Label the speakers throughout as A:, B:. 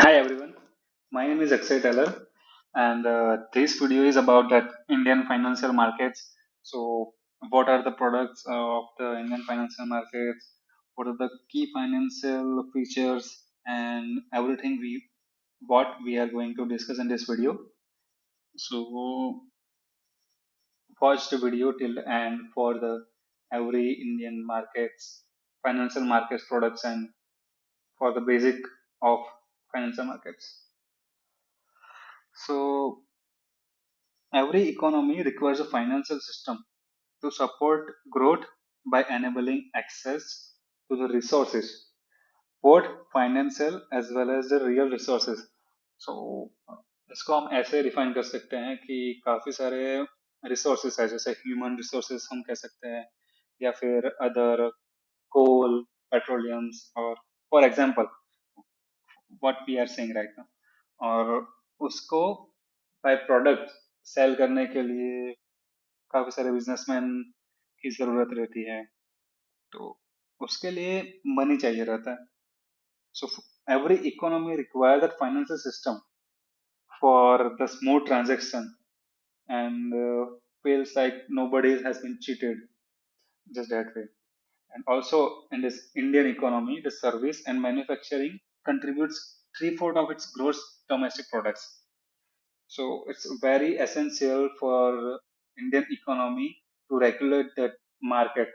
A: Hi everyone, my name is Akshay Teller, and this video is about that Indian financial markets. So, what are the products of the Indian financial markets? What are the key financial features and everything we what we are going to discuss in this video. So, watch the video till the end for the every Indian markets, financial markets products, and for the basic of financial markets. So every economy requires a financial system to support growth by enabling access to the resources, both financial as well as the real resources. So इसको हम ऐसे define कर सकते हैं कि काफी सारे resources है जैसे ह्यूमन रिसोर्सेस हम कह सकते हैं या फिर अदर कोल पेट्रोलियम्स और for example what we are saying right now और उसको बाय प्रोडक्ट सेल करने के लिए काफी सारे बिजनेसमैन की जरूरत रहती है तो उसके लिए मनी चाहिए रहता है so every economy require that financial system for the smooth transaction and feels like nobody has been cheated just that way. And also in this Indian economy, the service and manufacturing contributes three-fourths of its gross domestic products. So it's very essential for Indian economy to regulate that market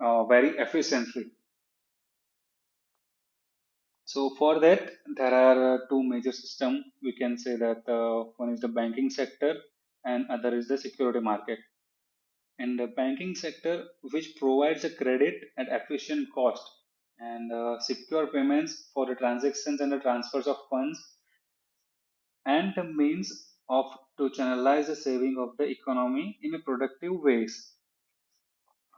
A: very efficiently. So for that, there are two major systems. We can say that one is the banking sector and other is the security market. In the banking sector, which provides a credit at efficient cost and secure payments for the transactions and the transfers of funds and the means of to channelize the saving of the economy in a productive ways.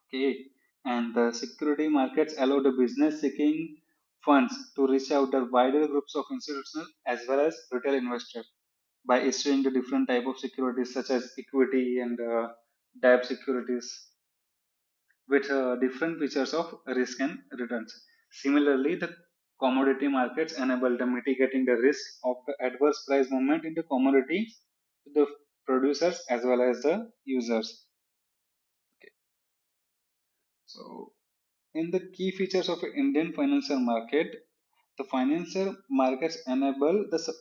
A: Okay, and the security markets allow the business seeking funds to reach out the wider groups of institutional as well as retail investors by issuing the different type of securities such as equity and debt securities with different features of risk and returns. Similarly, the commodity markets enable the mitigating the risk of the adverse price movement in the commodity to the producers as well as the users. Okay. So, in the key features of Indian financial market, the financial markets enable the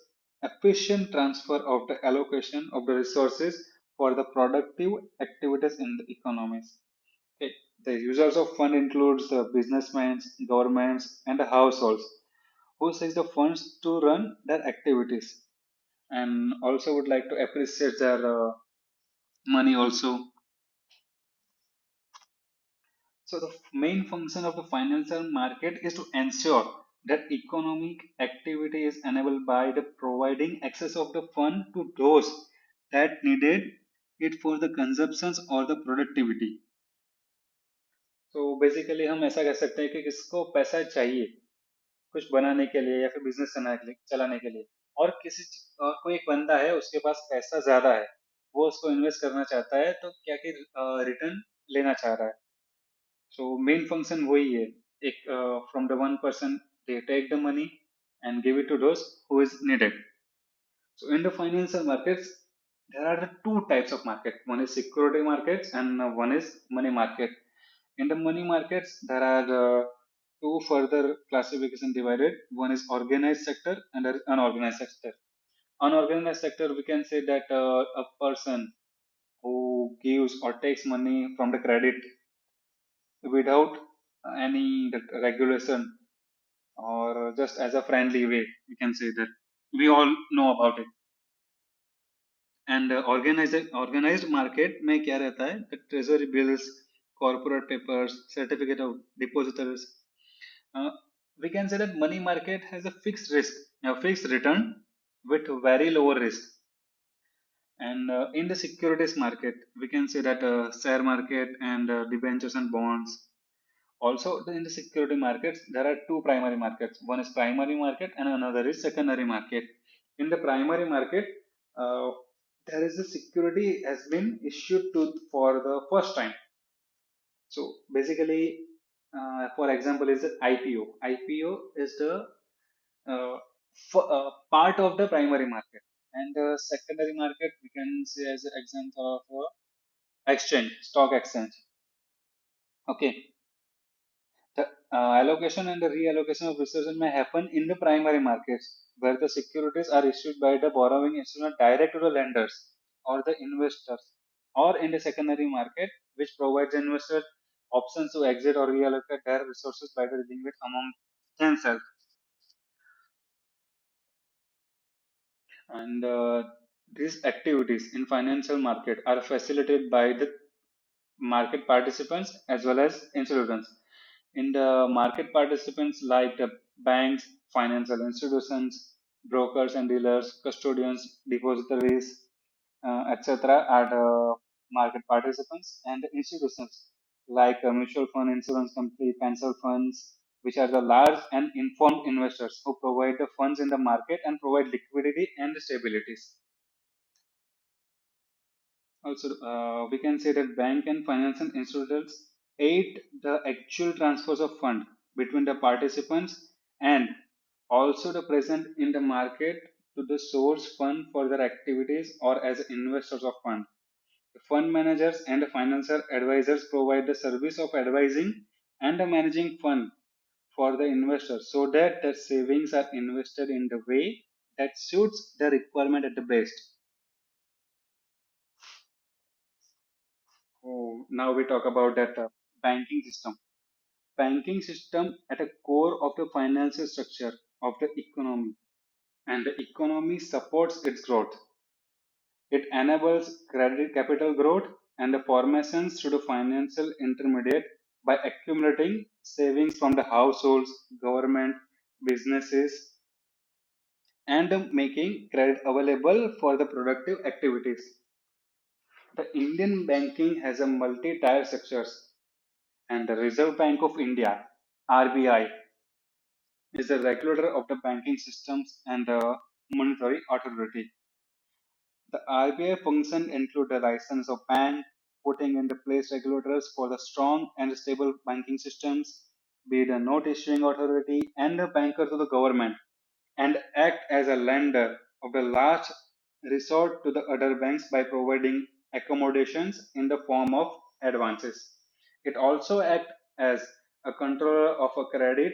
A: efficient transfer of the allocation of the resources for the productive activities in the economies. Okay. The users of fund includes the businessmen, governments, and the households who seek the funds to run their activities and also would like to appreciate their money also. So the main function of the financial market is to ensure that economic activity is enabled by the providing access of the fund to those that needed it for the consumptions or the productivity. तो basically हम ऐसा कह सकते हैं कि किसको पैसा चाहिए कुछ बनाने के लिए या फिर बिजनेस चलाने के लिए और और कोई एक बंदा है उसके पास पैसा ज्यादा है वो उसको इन्वेस्ट करना चाहता है तो क्या कि रिटर्न लेना चाह रहा है सो मेन फंक्शन वही है एक from the one person they take the money and give it to those who is needed so in the financial markets there are the two types of market one is security markets and one is money market in the money markets there are two further classification divided one is organized sector and there is unorganized sector unorganized sector we can say that a person who gives or takes money from the credit without any regulation or just as a friendly way we can say that we all know about it and organized market में क्या रहता है the treasury bills corporate papers certificate of depositors uh, we can say that money market has a fixed risk a fixed return with very lower risk and in the securities market we can say that share market and debentures and bonds also in the security markets there are two primary markets one is primary market and another is secondary market in the primary market uh, there is a security has been issued to for the first time so basically for example is the ipo ipo is the uh, part of the primary market. And the secondary market we can say as an example of exchange, stock exchange. Okay, the allocation and the reallocation of resources may happen in the primary markets, where the securities are issued by the borrowing instrument direct to the lenders or the investors, or in the secondary market, which provides investors options to exit or reallocate their resources by the dealing with among themselves. And these activities in financial market are facilitated by the market participants as well as institutions. In the market participants like the banks, financial institutions, brokers and dealers, custodians, depositories, etc. are the market participants, and the institutions like mutual fund, insurance company, pension funds, which are the large and informed investors who provide the funds in the market and provide liquidity and stabilities. Also, we can say that bank and financial institutions aid the actual transfers of fund between the participants and also the present in the market to the source fund for their activities or as investors of fund. The fund managers and the financial advisors provide the service of advising and the managing fund for the investors so that their savings are invested in the way that suits the requirement at the best. Oh, now we talk about that banking system. Banking system at a core of the financial structure of the economy, and the economy supports its growth. It enables credit capital growth and the formations through the financial intermediate by accumulating savings from the households, government, businesses, and making credit available for the productive activities. The Indian banking has a multi-tier structures, and the Reserve Bank of India (RBI) is the regulator of the banking systems and the monetary authority. The RBI function include the license of bank, putting into place regulators for the strong and stable banking systems, be the note issuing authority and the banker to the government, and act as a lender of the last resort to the other banks by providing accommodations in the form of advances. It also acts as a controller of a credit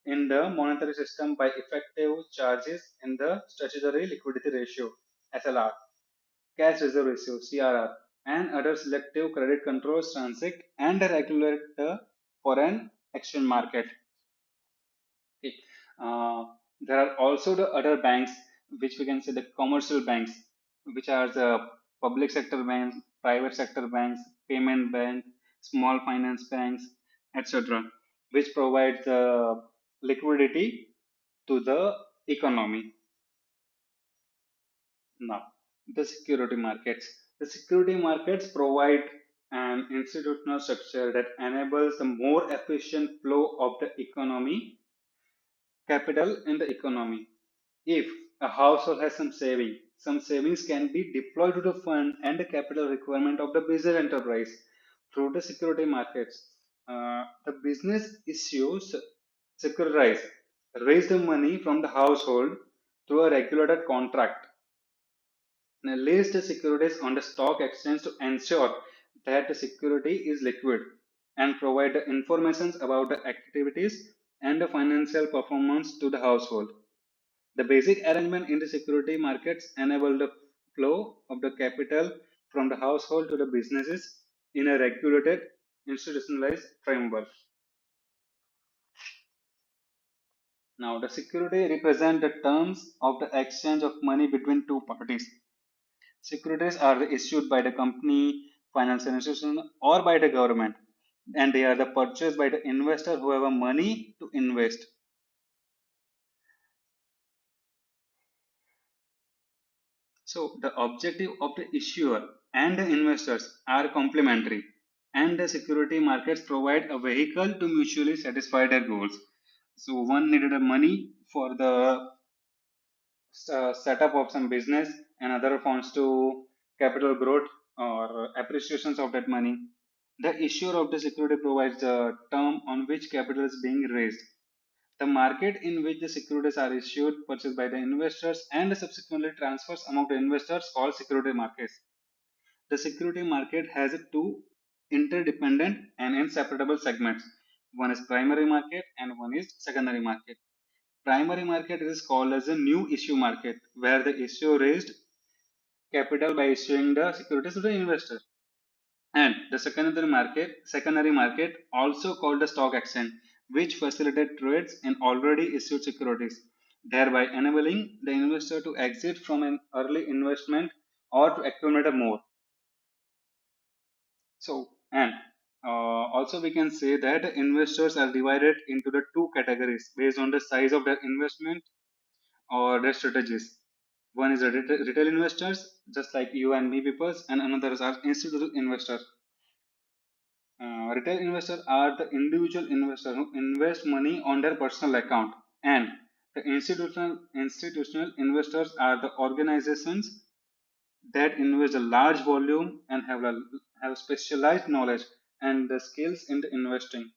A: in the monetary system by effective charges in the statutory liquidity ratio (SLR), cash reserve ratio (CRR), and other selective credit controls transact and regulate the foreign exchange market. Okay. Uh, there are also the other banks, which we can say the commercial banks, which are the public sector banks, private sector banks, payment bank, small finance banks, etc., which provide the liquidity to the economy. Now, the security markets. The security markets provide an institutional structure that enables the more efficient flow of the economy capital in the economy. If a household has some savings can be deployed to the fund and the capital requirement of the business enterprise through the security markets. The business issues securitize, raise the money from the household through a regulated contract and list the securities on the stock exchange to ensure that the security is liquid and provide the information about the activities and the financial performance to the household. The basic arrangement in the security markets enable the flow of the capital from the household to the businesses in a regulated, institutionalized framework. Now, the security represent the terms of the exchange of money between two parties. Securities are issued by the company, financial institution, or by the government, and they are the purchased by the investor who have a money to invest. So the objective of the issuer and the investors are complementary, and the security markets provide a vehicle to mutually satisfy their goals. So one needed a money for the setup of some business, and other wants to capital growth or appreciations of that money. The issuer of the security provides the term on which capital is being raised. The market in which the securities are issued, purchased by the investors, and subsequently transfers among the investors called security markets. The security market has two interdependent and inseparable segments. One is primary market and one is secondary market. Primary market is called as a new issue market, where the issuer raised capital by issuing the securities to the investor. And the secondary market, also called the stock exchange, which facilitate trades in already issued securities, thereby enabling the investor to exit from an early investment or to accumulate more. So, and also we can say that investors are divided into the two categories based on the size of their investment or their strategies. One is the retail investors, just like you and me people, and another are institutional investors. Retail investors are the individual investors who invest money on their personal account, and the institutional investors are the organizations that invest a large volume and have specialized knowledge and the skills in the investing.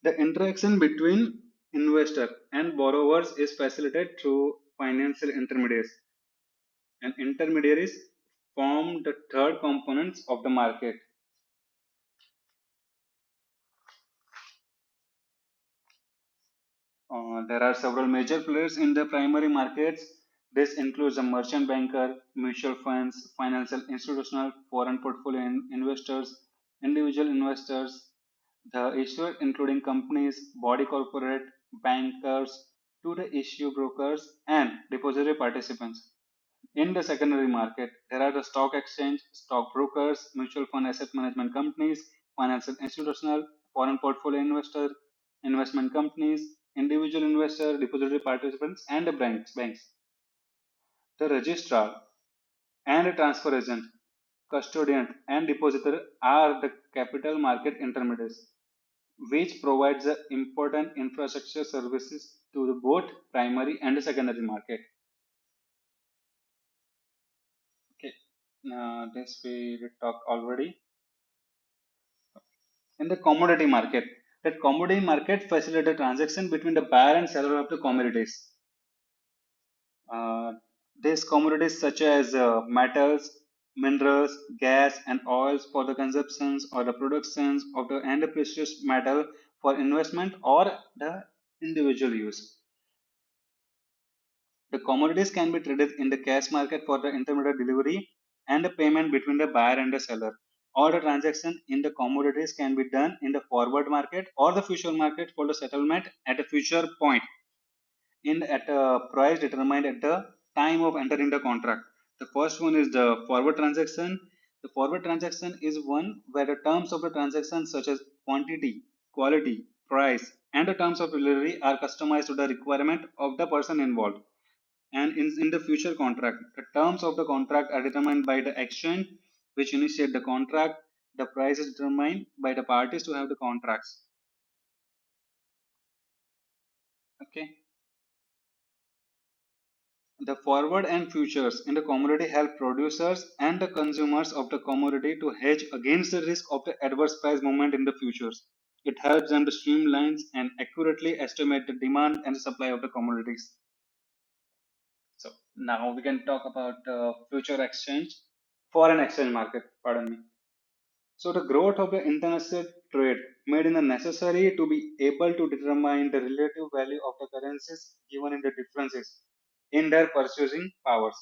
A: The interaction between investor and borrowers is facilitated through financial intermediaries, and intermediaries form the third components of the market. There are several major players in the primary markets. This includes the merchant banker, mutual funds, financial institutional, foreign portfolio investors, individual investors, the issuer including companies, body corporate, bankers, to the issue brokers, and depository participants. In the secondary market, there are the stock exchange, stock brokers, mutual fund asset management companies, financial institutional, foreign portfolio investor, investment companies, individual investor, depository participants, and the banks. The registrar and the transfer agent, custodian, and depositor are the capital market intermediaries, which provides the important infrastructure services to the both primary and the secondary market. Okay, this we talked already. In the commodity market, that commodity market facilitates transaction between the buyer and seller of the commodities. Uh, these commodities such as metals, minerals, gas, and oils for the consumptions or the productions of the and the precious metal for investment or the individual use. The commodities can be traded in the cash market for the intermediate delivery and the payment between the buyer and the seller. Or the transaction in the commodities can be done in the forward market or the future market for the settlement at a future point in at a price determined at the time of entering the contract. The first one is the forward transaction. The forward transaction is one where the terms of the transaction such as quantity, quality, price, and the terms of delivery are customized to the requirement of the person involved. And in the future contract, the terms of the contract are determined by the exchange which initiate the contract. The price is determined by the parties to have the contracts. Okay. The forward and futures in the commodity help producers and the consumers of the commodity to hedge against the risk of the adverse price movement in the futures. It helps them to streamline and accurately estimate the demand and the supply of the commodities. So now we can talk about future exchange, foreign exchange market. Pardon me. So the growth of the international trade made it necessary to be able to determine the relative value of the currencies given in the differences in their purchasing powers.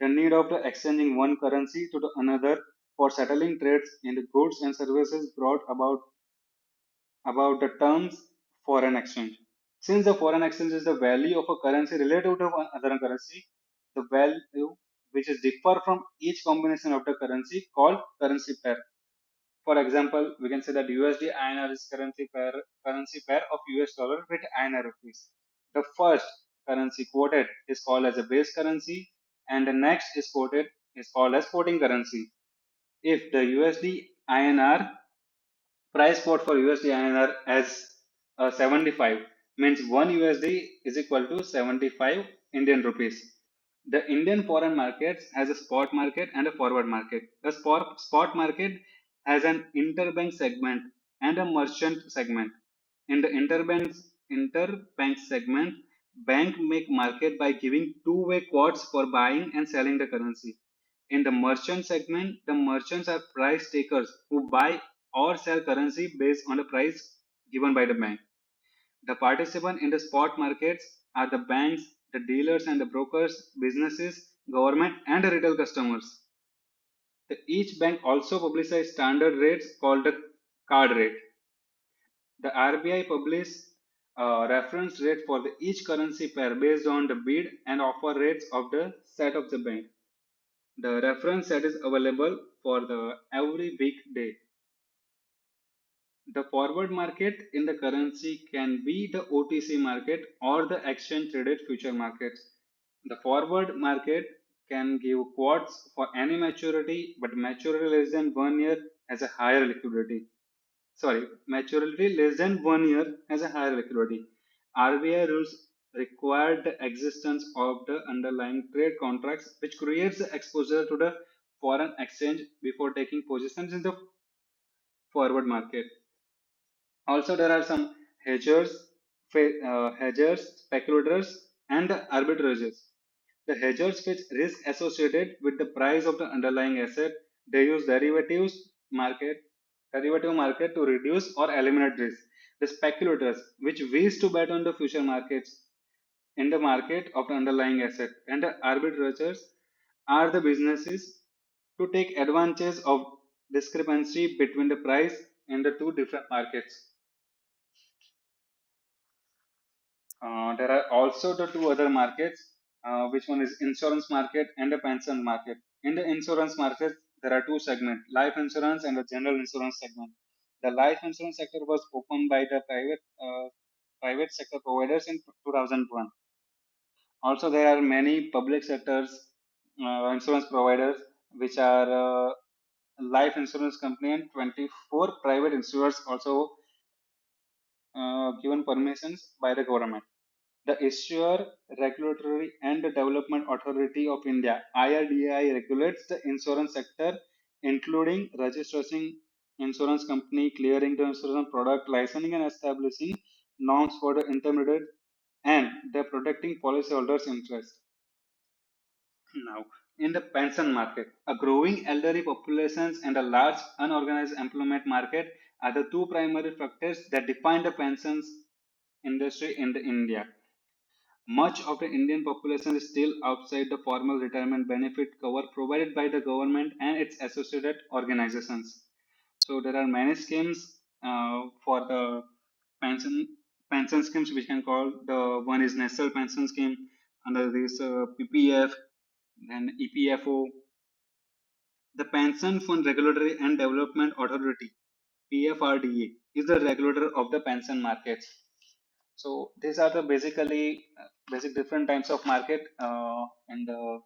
A: The need of the exchanging one currency to the another for settling trades in the goods and services brought about the terms foreign exchange. Since the foreign exchange is the value of a currency relative to one other currency, the value which is differ from each combination of the currency called currency pair. For example, we can say that USD INR is currency pair of US dollar with INR rupees. The first currency quoted is called as a base currency, and the next is quoted is called as quoting currency. If the USD INR price quote for USD INR as 75 means 1 USD is equal to 75 Indian rupees. The Indian foreign markets has a spot market and a forward market. The spot market has an interbank segment and a merchant segment. In the interbank segment, bank make market by giving two-way quotes for buying and selling the currency. In the merchant segment, the merchants are price takers who buy or sell currency based on the price given by the bank. The participants in the spot markets are the banks, the dealers and the brokers, businesses, government, and the retail customers. Each bank also publishes standard rates called the card rate. The RBI publishes a reference rate for each currency pair based on the bid and offer rates of the set of the bank. The reference set is available for the every weekday. The forward market in the currency can be the OTC market or the exchange traded future markets. The forward market can give quotes for any maturity, but maturity less than 1 year has a higher liquidity. Sorry, maturity less than 1 year has a higher liquidity. RBI rules require the existence of the underlying trade contracts, which creates the exposure to the foreign exchange before taking positions in the forward market. Also, there are some hedgers, speculators, and the arbitrageurs. The hedgers fetch risk associated with the price of the underlying asset. They use derivative market to reduce or eliminate risk. The speculators, which wish to bet on the future markets in the market of the underlying asset, and the arbitrageurs are the businesses to take advantage of discrepancy between the price in the two different markets. There are also the two other markets, which one is insurance market and the pension market. In the insurance market, there are two segments, life insurance and the general insurance segment. The life insurance sector was opened by the private sector providers in 2001. Also, there are many public sectors insurance providers, which are life insurance company, and 24 private insurers also given permissions by the government. The Issuer Regulatory and Development Authority of India (IRDAI) regulates the insurance sector, including registering insurance company, clearing the insurance product, licensing and establishing norms for the intermediate, and the protecting policyholders' interest. Now, in the pension market, a growing elderly populations and a large unorganized employment market are the two primary factors that define the pensions industry in the India. Much of the Indian population is still outside the formal retirement benefit cover provided by the government and its associated organizations. So there are many schemes for the pension pension schemes, which can call the one is National Pension Scheme, under this PPF, then EPFO. The Pension Fund Regulatory and Development Authority (PFRDA) is the regulator of the pension markets. So these are the basic different types of market in the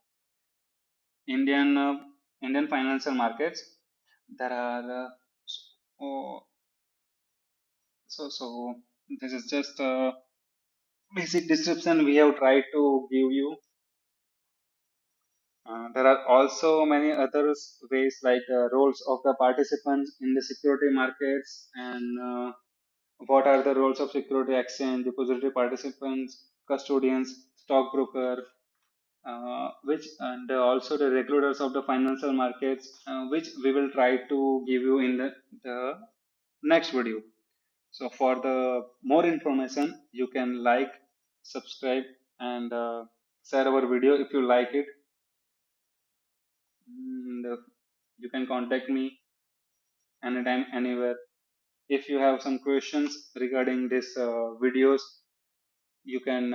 A: Indian Indian financial markets. There are oh, so this is just a basic description we have tried to give you. There are also many other ways like roles of the participants in the security markets, and what are the roles of security exchange, depository participants, custodians, stockbroker, which and also the regulators of the financial markets, which we will try to give you in the next video. So for the more information, you can like, subscribe, and share our video if you like it. And you can contact me anytime, anywhere. If you have some questions regarding this videos, you can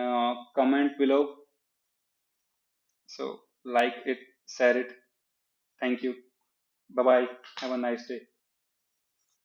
A: comment below. So like it, share it. Thank you. Bye bye. Have a nice day.